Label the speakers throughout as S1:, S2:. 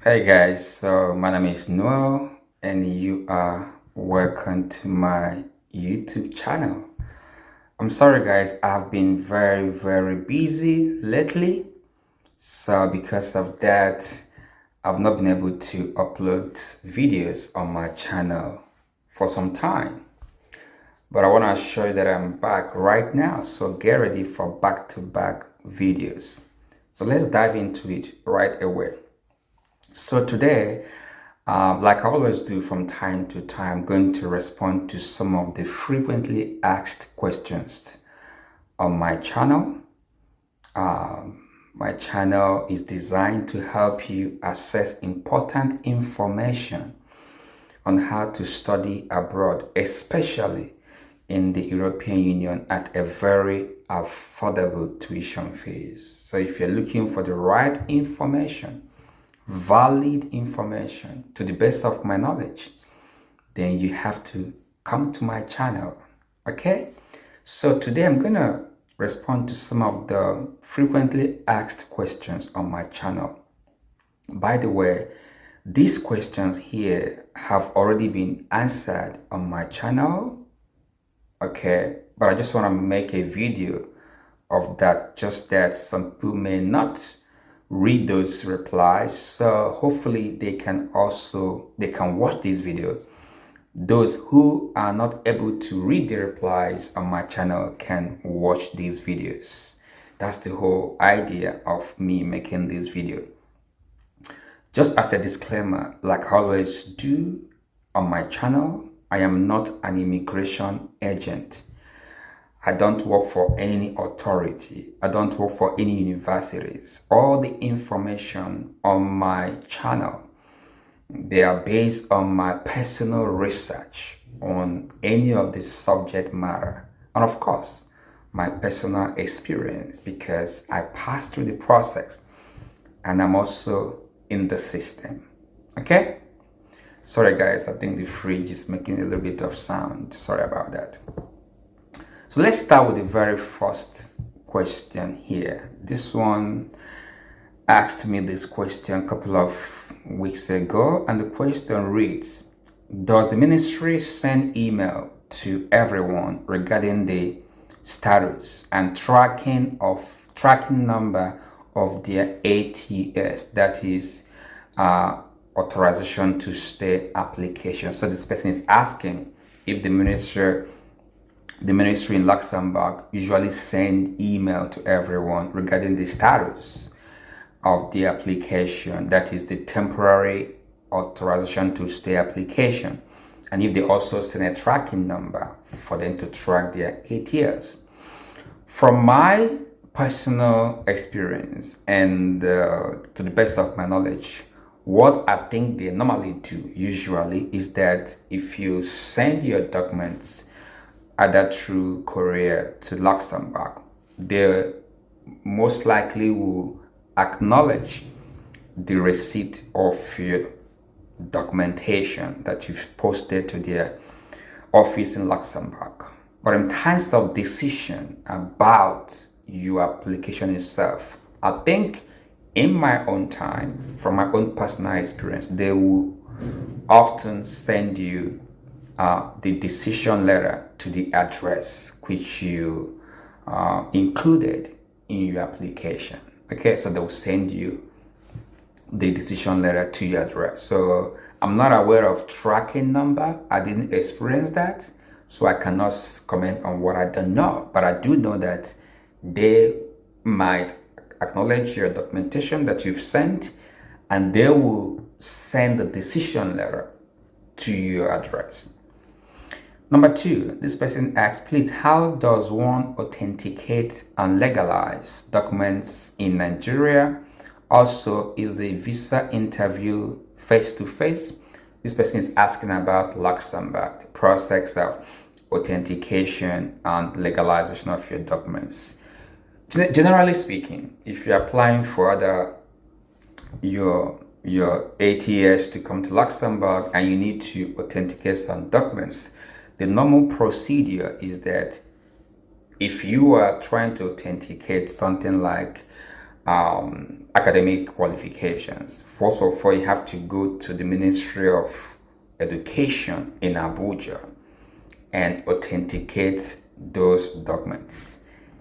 S1: Hey guys, so my name is Noel and you are welcome to my YouTube channel. I'm sorry guys, I've been very busy lately. So because of that, I've not been able to upload videos on my channel for some time. But I want to assure you that I'm back right now. So get ready for back-to-back videos. So let's dive into it right away. So today, like I always do from time to time, I'm going to respond to some of the frequently asked questions on my channel. My channel is designed to help you access important information on how to study abroad, especially in the European Union at a very affordable tuition fees. So if you're looking for the right information, valid information to the best of my knowledge, then you have to come to my channel. Okay? So today I'm gonna respond to some of the frequently asked questions on my channel. By the way, these questions here have already been answered on my channel. Okay, but I just want to make a video of that, just that some people may not read those replies, so hopefully they can watch this video. Those who are not able to read the replies on my channel can watch these videos. That's the whole idea of me making this video. Just as a disclaimer, like I always do on my channel, I am not an immigration agent. I don't work for any authority. I don't work for any universities. All the information on my channel, they are based on my personal research on any of the subject matter. And of course, my personal experience because I passed through the process and I'm also in the system. Okay? Sorry guys, I think the fridge is making a little bit of sound. Sorry about that. So let's start with the very first question here. This one asked me this question a couple of weeks ago, and the question reads, does the ministry send email to everyone regarding the status and tracking number of their ATS, that is authorization to stay application? So this person is asking if the ministry in Luxembourg usually send email to everyone regarding the status of the application, that is the temporary authorization to stay application, and if they also send a tracking number for them to track their ATS. From my personal experience and to the best of my knowledge, what I think they normally do usually is that if you send your documents either through courier to Luxembourg, they most likely will acknowledge the receipt of your documentation that you've posted to their office in Luxembourg. But in terms of decision about your application itself, I think in my own time, from my own personal experience, they will often send you the decision letter to the address which you included in your application. Okay, so they will send you the decision letter to your address. So I'm not aware of tracking number. I didn't experience that, so I cannot comment on what I don't know. But I do know that they might acknowledge your documentation that you've sent, and they will send the decision letter to your address. Number two, this person asks, please, how does one authenticate and legalize documents in Nigeria? Also, is the visa interview face-to-face? This person is asking about Luxembourg, the process of authentication and legalization of your documents. Generally speaking, if you're applying for your ATS to come to Luxembourg and you need to authenticate some documents, the normal procedure is that if you are trying to authenticate something like academic qualifications. First of all, you have to go to the Ministry of Education in Abuja and authenticate those documents.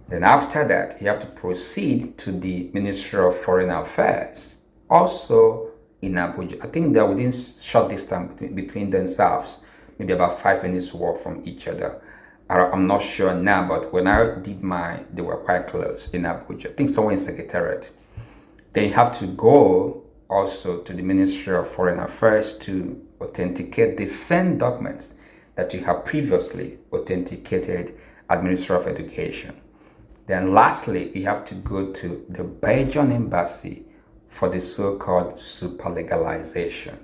S1: Then after that, you have to proceed to the Ministry of Foreign Affairs, also in Abuja. I think they're within short distance between themselves, maybe about 5 minutes walk from each other. I'm not sure now, but when I did mine, they were quite close in Abuja. I think somewhere in Secretariat. Then you have to go also to the Ministry of Foreign Affairs to authenticate the same documents that you have previously authenticated at Ministry of Education. Then lastly, you have to go to the Belgian Embassy for the so-called super legalization.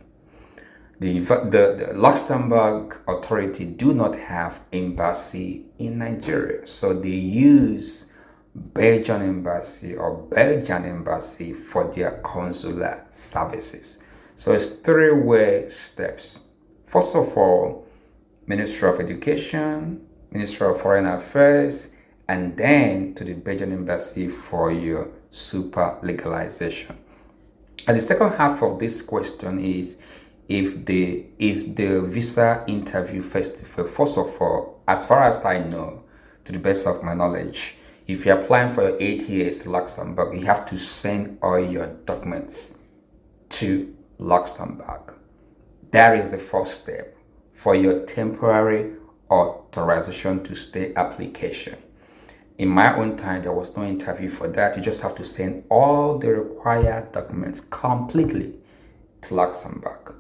S1: The Luxembourg authority do not have embassy in Nigeria, so they use Belgian embassy or Belgian embassy for their consular services. So it's three-way steps. First of all, Ministry of Education, Ministry of Foreign Affairs, and then to the Belgian embassy for your super legalization. And the second half of this question is the visa interview festival. First of all, as far as I know, to the best of my knowledge, if you're applying for your 8 years Luxembourg, you have to send all your documents to Luxembourg. That is the first step for your temporary authorization to stay application. In my own time, there was no interview for that. You just have to send all the required documents completely to Luxembourg.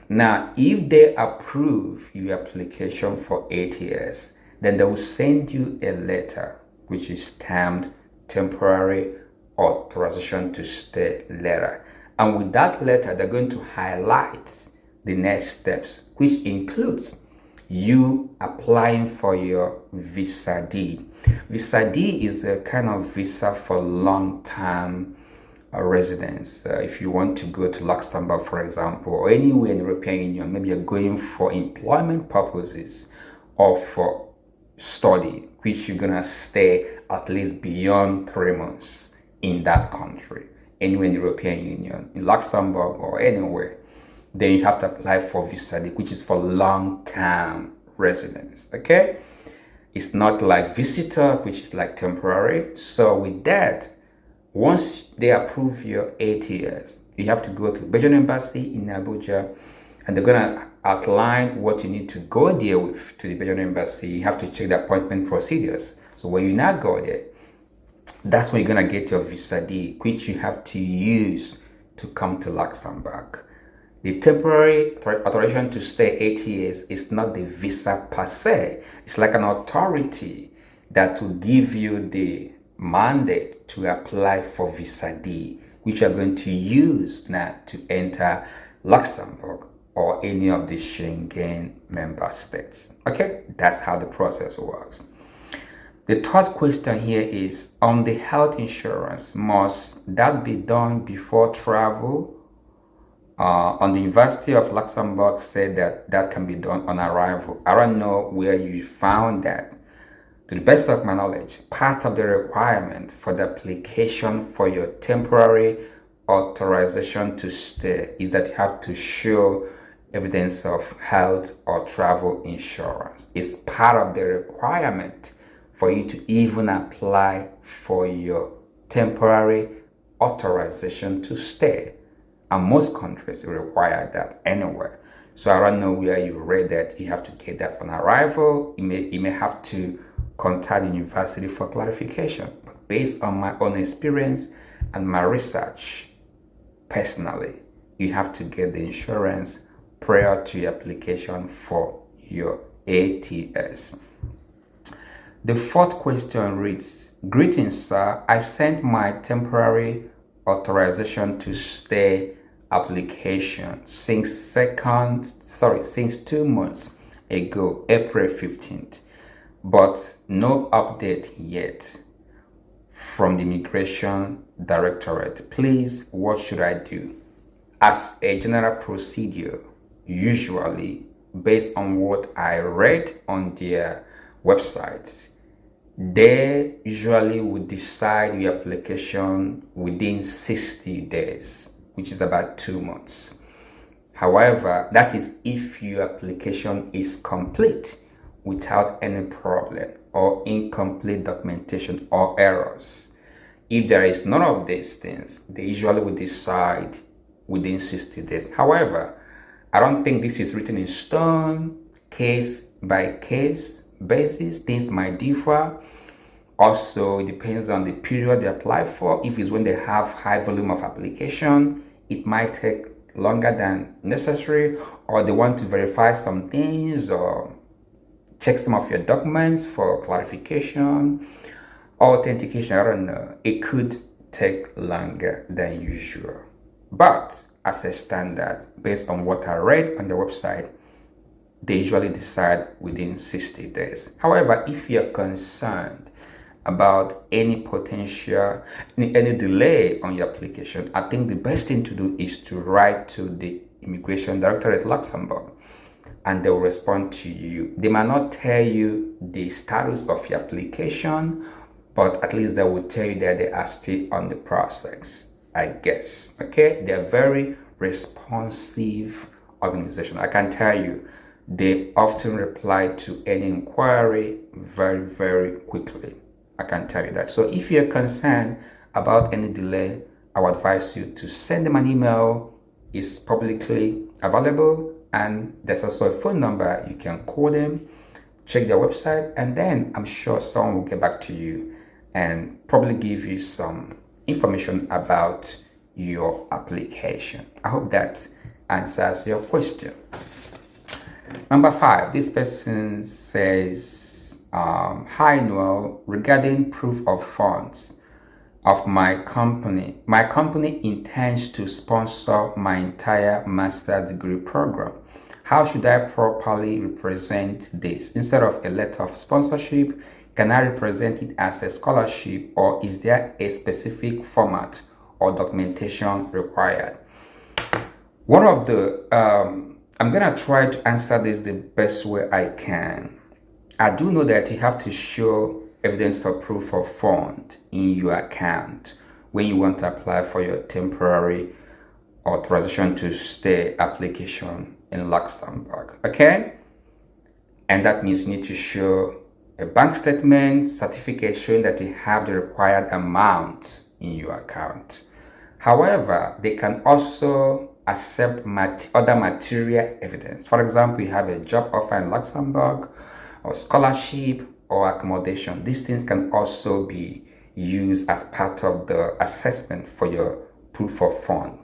S1: Now, if they approve your application for 8 years, then they will send you a letter which is stamped temporary authorization to stay letter. And with that letter, they're going to highlight the next steps, which includes you applying for your visa D. Visa D is a kind of visa for long-term residence. If you want to go to Luxembourg, for example, or anywhere in the European Union, maybe you're going for employment purposes or for study, which you're gonna stay at least beyond 3 months in that country, anywhere in the European Union, in Luxembourg or anywhere, then you have to apply for visa D, which is for long-term residence. Okay, it's not like visitor, which is like temporary. So with that, once they approve your 8 years, you have to go to the Belgian embassy in Abuja, and they're gonna outline what you need to go there with to the Belgian embassy. You have to check the appointment procedures. So when you now go there, that's when you're gonna get your visa D, which you have to use to come to Luxembourg. The temporary authorization to stay 8 years is not the visa per se. It's like an authority that will give you the mandate to apply for visa D, which you're going to use now to enter Luxembourg or any of the Schengen member states. Okay, that's how the process works. The third question here is on the health insurance. Must that be done before travel? On the University of Luxembourg said that can be done on arrival. I don't know where you found that. To the best of my knowledge, part of the requirement for the application for your temporary authorization to stay is that you have to show evidence of health or travel insurance. It's part of the requirement for you to even apply for your temporary authorization to stay. And most countries require that anywhere. So I don't know where you read that. You have to get that on arrival. You may have to contact the university for clarification. But based on my own experience and my research, personally, you have to get the insurance prior to your application for your ATS. The fourth question reads, "Greetings, sir. I sent my temporary authorization to stay application since 2 months ago, April 15th, but no update yet from the Immigration Directorate. Please, what should I do?" As a general procedure, usually based on what I read on their websites, they usually would decide your application within 60 days, which is about 2 months. However, that is if your application is complete without any problem or incomplete documentation or errors. If there is none of these things, they usually will decide within 60 days. However, I don't think this is written in stone, case by case basis. Things might differ. Also, it depends on the period they apply for. If it's when they have high volume of application, it might take longer than necessary, or they want to verify some things or check some of your documents for clarification or authentication. I don't know. It could take longer than usual. But as a standard, based on what I read on the website, they usually decide within 60 days. However, if you're concerned about any potential, any delay on your application, I think the best thing to do is to write to the Immigration Directorate Luxembourg, and they will respond to you. They might not tell you the status of your application, but at least they will tell you that they are still on the process, I guess. Okay, they're very responsive organization. I can tell you, they often reply to any inquiry very, very quickly. I can tell you that. So if you're concerned about any delay, I would advise you to send them an email. It's publicly available, and there's also a phone number. You can call them, check their website, and then I'm sure someone will get back to you and probably give you some information about your application. I hope that answers your question. Number 5, this person says, hi Noel, regarding proof of funds of my company. My company intends to sponsor my entire master's degree program. How should I properly represent this? Instead of a letter of sponsorship, can I represent it as a scholarship, or is there a specific format or documentation required? One of the, I'm gonna try to answer this the best way I can. I do know that you have to show evidence of proof of fund in your account when you want to apply for your temporary authorization to stay application in Luxembourg, okay? And that means you need to show a bank statement, certificate showing that you have the required amount in your account. However, they can also accept other material evidence. For example, you have a job offer in Luxembourg, or scholarship, or accommodation. These things can also be used as part of the assessment for your proof of fund.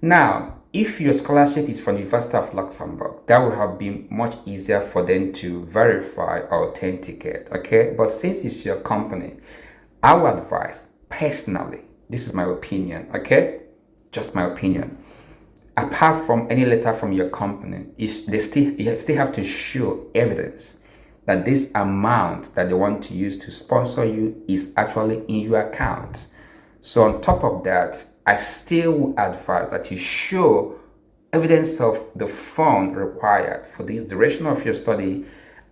S1: Now, if your scholarship is from the University of Luxembourg, that would have been much easier for them to verify or authenticate, okay? But since it's your company, I would advise, personally, this is my opinion, okay? Just my opinion. Apart from any letter from your company, you still have to show evidence that this amount that they want to use to sponsor you is actually in your account. So on top of that, I still would advise that you show evidence of the fund required for this duration of your study,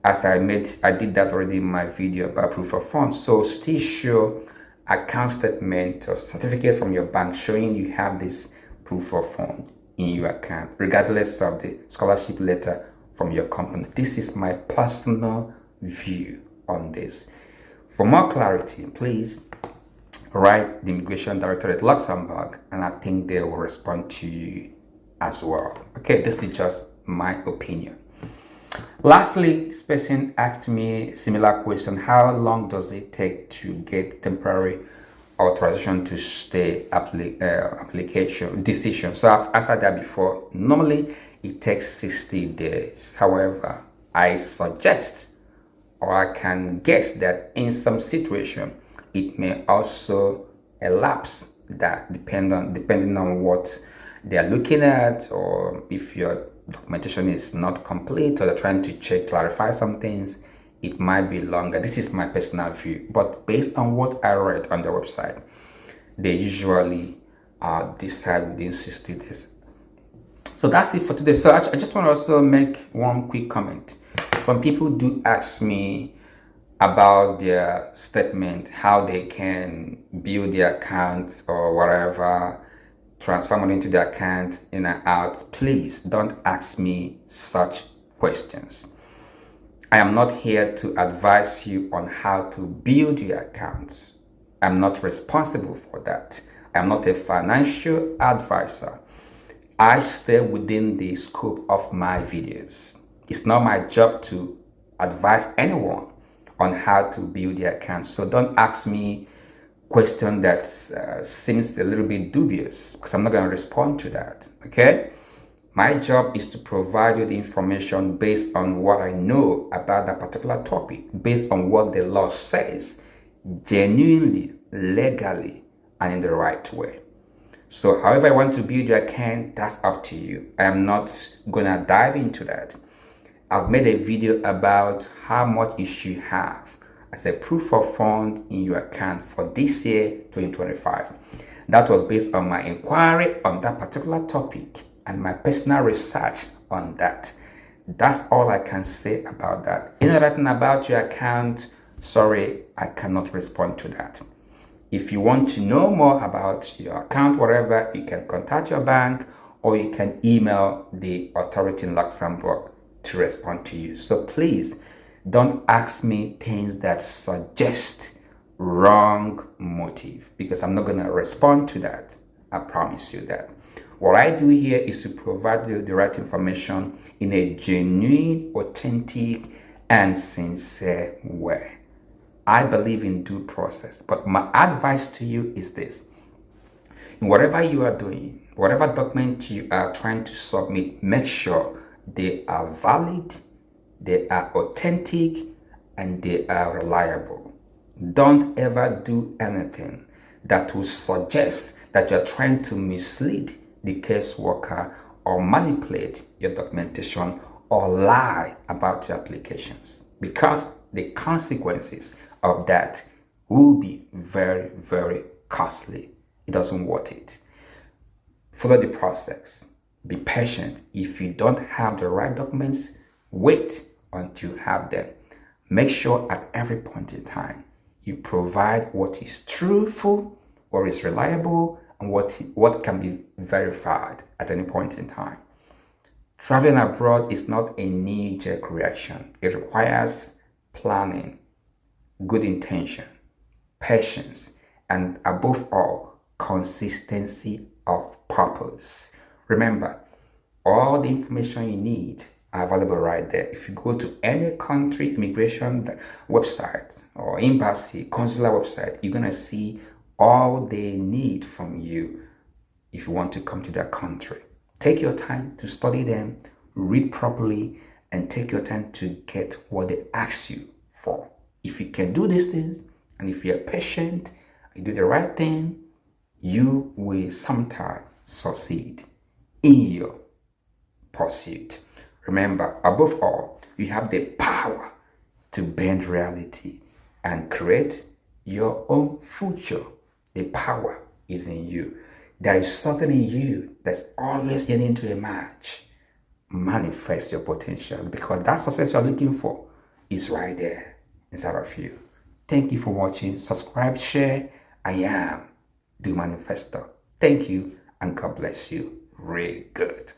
S1: as I did that already in my video about proof of funds. So still show account statement or certificate from your bank showing you have this proof of fund in your account, regardless of the scholarship letter from your company. This is my personal view on this. For more clarity, please write the Immigration Directorate at Luxembourg, and I think they will respond to you as well. Okay, this is just my opinion. Lastly, this person asked me a similar question: how long does it take to get temporary authorization to stay application decision? So I've answered that before. Normally it takes 60 days. However, I suggest, or I can guess, that in some situation it may also elapse that, depending on what they are looking at, or if your documentation is not complete, or they're trying to clarify some things, it might be longer. This is my personal view, but based on what I read on the website, they usually decide within 60 days. So that's it for today. So I just want to also make one quick comment. Some people do ask me about their statement, how they can build their account or whatever, transfer money into their account in and out, please don't ask me such questions. I am not here to advise you on how to build your account. I'm not responsible for that. I'm not a financial advisor. I stay within the scope of my videos. It's not my job to advise anyone on how to build their account. So don't ask me question that seems a little bit dubious, because I'm not going to respond to that. Okay? My job is to provide you the information based on what I know about that particular topic, based on what the law says, genuinely, legally, and in the right way. So however I want to build your account, that's up to you. I am not gonna dive into that. I've made a video about how much you should have as a proof of fund in your account for this year, 2025. That was based on my inquiry on that particular topic and my personal research on that. That's all I can say about that. Any other thing about your account, sorry, I cannot respond to that. If you want to know more about your account, whatever, you can contact your bank or you can email the authority in Luxembourg to respond to you. So please don't ask me things that suggest wrong motive, because I'm not going to respond to that. I promise you that. What I do here is to provide you the right information in a genuine, authentic, and sincere way. I believe in due process, but my advice to you is this. In whatever you are doing, whatever document you are trying to submit, make sure they are valid, they are authentic, and they are reliable. Don't ever do anything that will suggest that you're trying to mislead the caseworker or manipulate your documentation or lie about your applications, because the consequences of that will be very, very costly. It doesn't worth it. Follow the process. Be patient. If you don't have the right documents, wait until you have them. Make sure at every point in time you provide what is truthful, what is reliable, and what can be verified at any point in time. Traveling abroad is not a knee-jerk reaction. It requires planning, good intention, patience, and above all, consistency of purpose. Remember, all the information you need are available right there. If you go to any country immigration website or embassy, consular website, you're going to see all they need from you if you want to come to their country. Take your time to study them, read properly, and take your time to get what they ask you for. If you can do these things, and if you're patient, you do the right thing, you will sometime succeed in your pursuit. Remember, above all, you have the power to bend reality and create your own future. The power is in you. There is something in you that's always yearning to emerge. Manifest your potential, because that success you're looking for is right there inside of you. Thank you for watching. Subscribe, share. I am the Manifestor. Thank you, and God bless you. Really good.